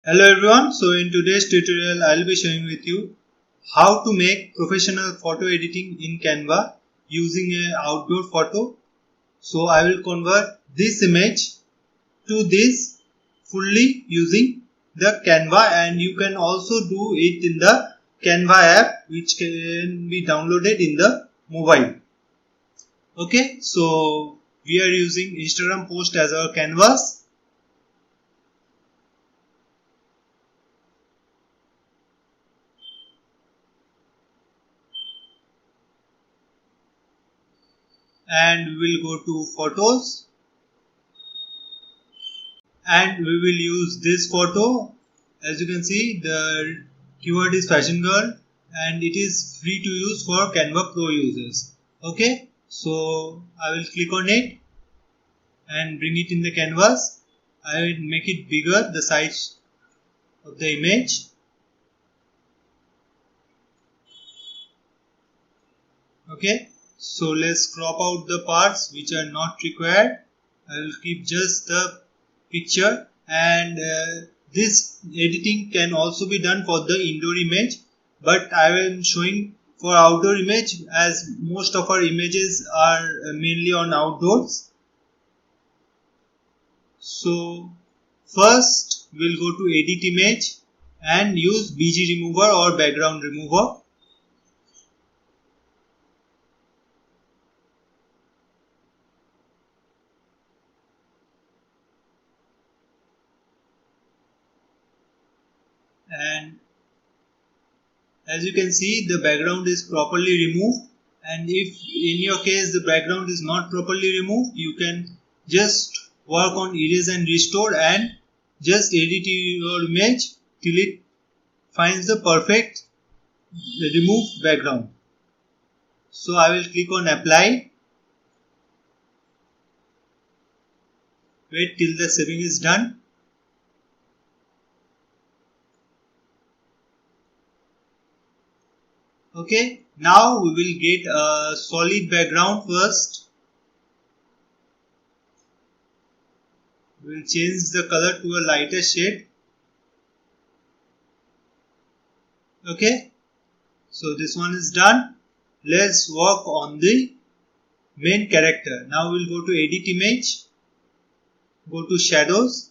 Hello everyone, so in today's tutorial I will be showing with you how to make professional photo editing in Canva using an outdoor photo. So I will convert this image to this fully using the Canva, and you can also do it in the Canva app which can be downloaded in the mobile. Okay, so we are using Instagram post as our canvas. And we will go to photos and we will use this photo. As you can see, the keyword is fashion girl and it is free to use for Canva Pro users. Okay, so I will click on it and bring it in the canvas. I will make it bigger, the size of the image. Okay, so let's crop out the parts which are not required. I will keep just the picture, and this editing can also be done for the indoor image, but I am showing for outdoor image as most of our images are mainly on outdoors. So first we'll go to edit image and use BG remover or background remover. And as you can see, the background is properly removed, and if in your case the background is not properly removed, you can just work on erase and restore and just edit your image till it finds the perfect removed background. So I will click on apply, wait till the saving is done. Okay, now we will get a solid background first. We will change the color to a lighter shade. Okay, so this one is done. Let's work on the main character. Now we'll go to edit image, go to shadows.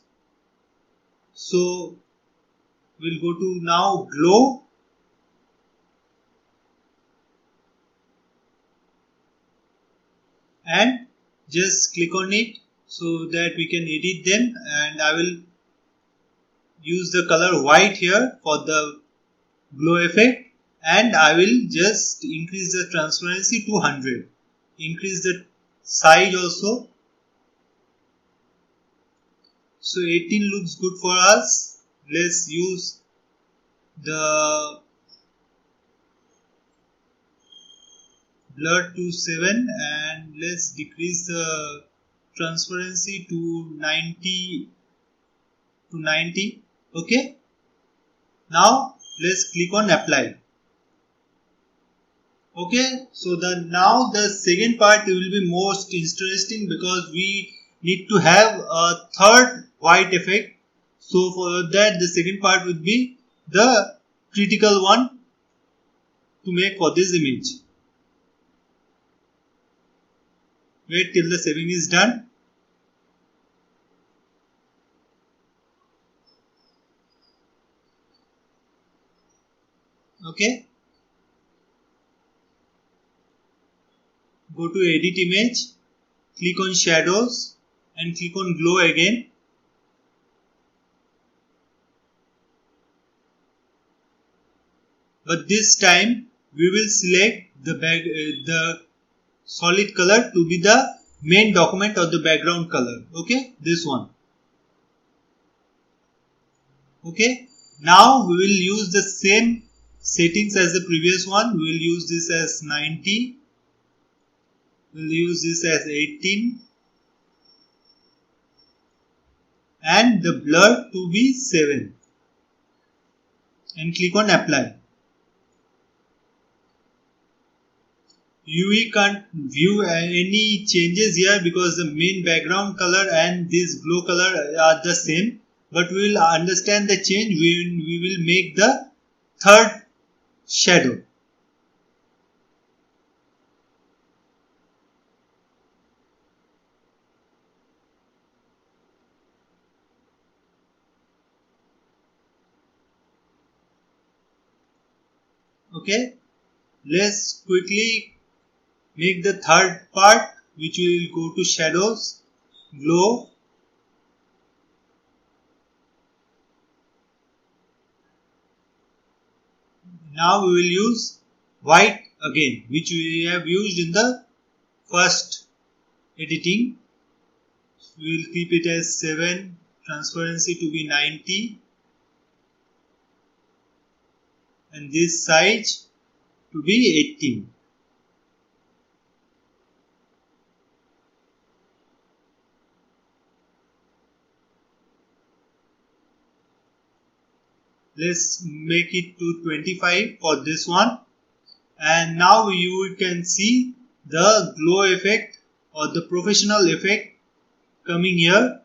So we'll go to now glow, and just click on it so that we can edit them, and I will use the color white here for the glow effect, and I will just increase the transparency to 100. Increase the size also. So 18 looks good for us. Let's use the blur to 7 and let's decrease the transparency to 90. Okay, now let's click on apply. Okay, so now the second part will be most interesting because we need to have a third white effect. So for that the second part would be the critical one to make for this image. Wait till the saving is done. Okay, go to edit image, click on shadows and click on glow again. But this time we will select the solid color to be the main document or the background color. Okay, this one. Okay, now we will use the same settings as the previous one. We will use this as 90. We will use this as 18 and the blur to be 7 and click on apply. You can't view any changes here because the main background color and this glow color are the same. but we will understand the change when we will make the third shadow. Okay, let's quickly make the third part, which we will go to shadows, glow. Now we will use white again, which we have used in the first editing. We will keep it as 7, transparency to be 90, and this size to be 18. Let's make it to 25 for this one. And now you can see the glow effect or the professional effect coming here,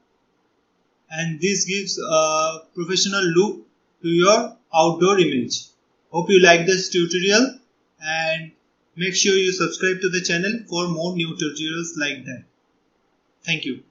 and this gives a professional look to your outdoor image. Hope you like this tutorial, and make sure you subscribe to the channel for more new tutorials like that. Thank you.